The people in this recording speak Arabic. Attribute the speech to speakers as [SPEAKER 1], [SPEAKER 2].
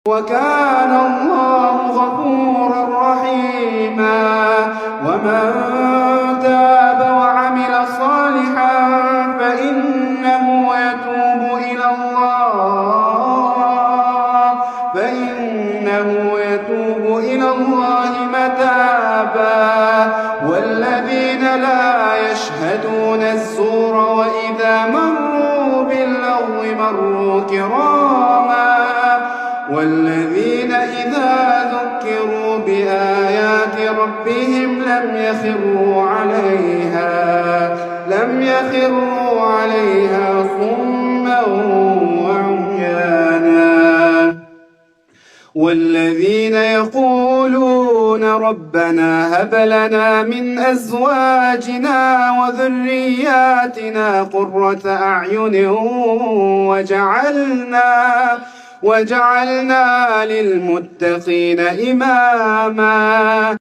[SPEAKER 1] وكان الله غفورا رحيما. ومن تاب وعمل صالحا فإنه يتوب إلى الله متابا. والذين لا يشهدون الزور وإذا مروا باللغو مروا كراما. والذين إذا ذكروا بآيات ربهم لم يخروا عليها صما وعميانا. والذين يقولون ربنا هب لنا من أزواجنا وذرياتنا قرة أعين وجعلنا للمتقين إماما.